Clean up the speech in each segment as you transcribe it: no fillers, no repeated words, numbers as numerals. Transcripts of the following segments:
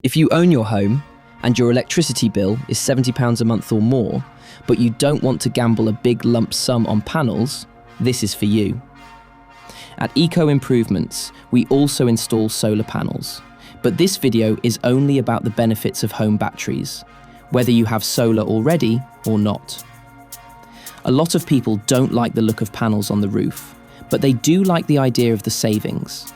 If you own your home and your electricity bill is £70 a month or more, but you don't want to gamble a big lump sum on panels, this is for you. At Eco Improvements, we also install solar panels, but this video is only about the benefits of home batteries, whether you have solar already or not. A lot of people don't like the look of panels on the roof, but they do like the idea of the savings.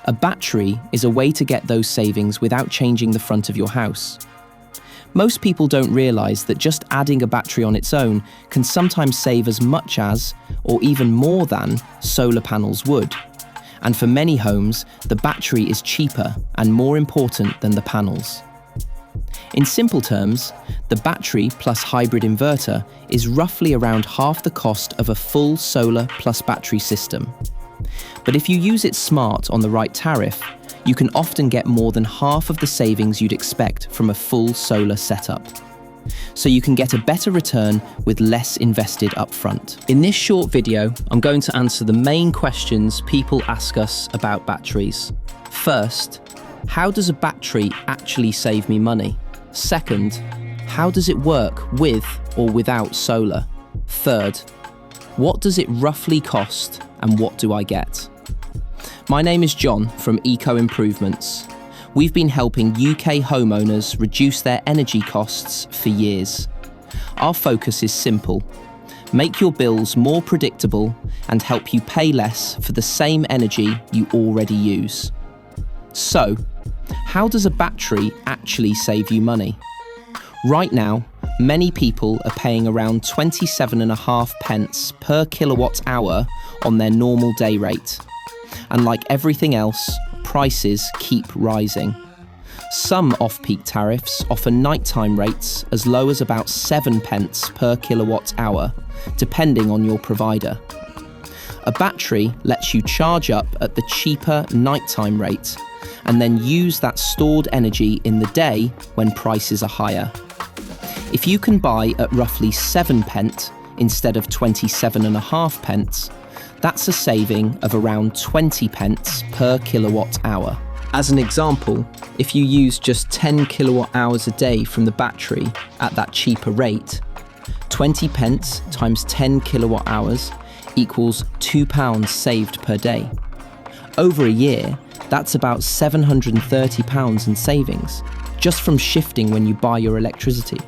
A battery is a way to get those savings without changing the front of your house. Most people don't realise that just adding a battery on its own can sometimes save as much as, or even more than, solar panels would. And for many homes, the battery is cheaper and more important than the panels. In simple terms, the battery plus hybrid inverter is roughly around half the cost of a full solar plus battery system. But if you use it smart on the right tariff, you can often get more than half of the savings you'd expect from a full solar setup. So you can get a better return with less invested upfront. In this short video, I'm going to answer the main questions people ask us about batteries. First, how does a battery actually save me money? Second, how does it work with or without solar? Third, what does it roughly cost and what do I get? My name is John from Eco Improvements. We've been helping UK homeowners reduce their energy costs for years. Our focus is simple: make your bills more predictable and help you pay less for the same energy you already use. So, how does a battery actually save you money? Right now, many people are paying around 27.5 pence per kilowatt hour on their normal day rate. And like everything else, prices keep rising. Some off-peak tariffs offer nighttime rates as low as about 7 pence per kilowatt hour, depending on your provider. A battery lets you charge up at the cheaper nighttime rate and then use that stored energy in the day when prices are higher. If you can buy at roughly 7 pence instead of 27.5 pence, that's a saving of around 20 pence per kilowatt hour. As an example, if you use just 10 kilowatt hours a day from the battery at that cheaper rate, 20 pence times 10 kilowatt hours equals £2 saved per day. Over a year, that's about £730 in savings, just from shifting when you buy your electricity.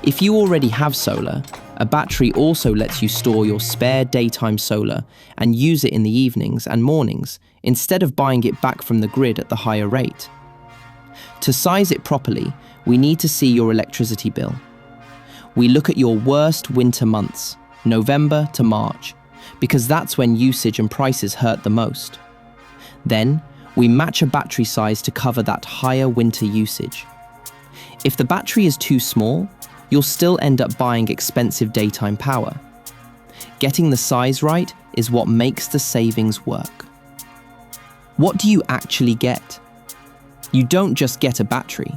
If you already have solar, a battery also lets you store your spare daytime solar and use it in the evenings and mornings instead of buying it back from the grid at the higher rate. To size it properly, we need to see your electricity bill. We look at your worst winter months, November to March, because that's when usage and prices hurt the most. Then, we match a battery size to cover that higher winter usage. If the battery is too small, you'll still end up buying expensive daytime power. Getting the size right is what makes the savings work. What do you actually get? You don't just get a battery.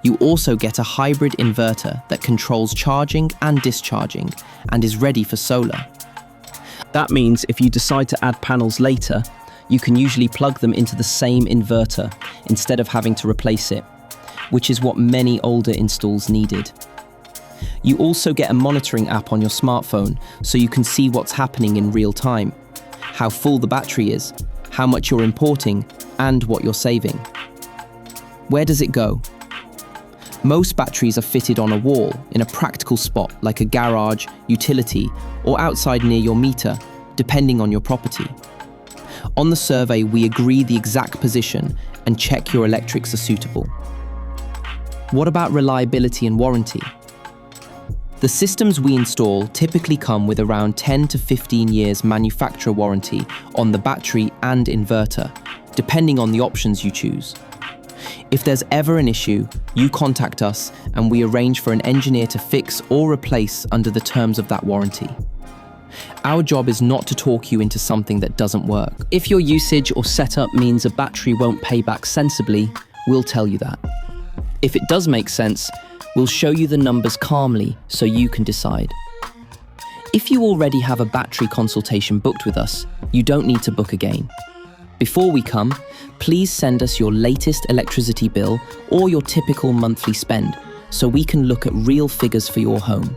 You also get a hybrid inverter that controls charging and discharging and is ready for solar. That means if you decide to add panels later, you can usually plug them into the same inverter instead of having to replace it, which is what many older installs needed. You also get a monitoring app on your smartphone so you can see what's happening in real time, how full the battery is, how much you're importing, and what you're saving. Where does it go? Most batteries are fitted on a wall in a practical spot like a garage, utility, or outside near your meter, depending on your property. On the survey, we agree the exact position and check your electrics are suitable. What about reliability and warranty? The systems we install typically come with around 10 to 15 years manufacturer warranty on the battery and inverter, depending on the options you choose. If there's ever an issue, you contact us and we arrange for an engineer to fix or replace under the terms of that warranty. Our job is not to talk you into something that doesn't work. If your usage or setup means a battery won't pay back sensibly, we'll tell you that. If it does make sense, we'll show you the numbers calmly so you can decide. If you already have a battery consultation booked with us, you don't need to book again. Before we come, please send us your latest electricity bill or your typical monthly spend so we can look at real figures for your home.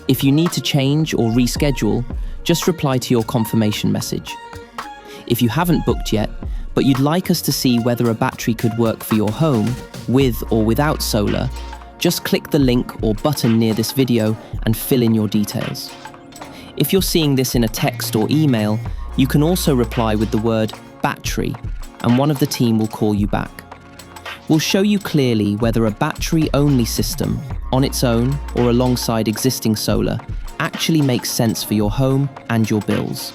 If you need to change or reschedule, just reply to your confirmation message. If you haven't booked yet, but you'd like us to see whether a battery could work for your home, with or without solar, just click the link or button near this video and fill in your details. If you're seeing this in a text or email, you can also reply with the word battery, and one of the team will call you back. We'll show you clearly whether a battery-only system, on its own or alongside existing solar, actually makes sense for your home and your bills.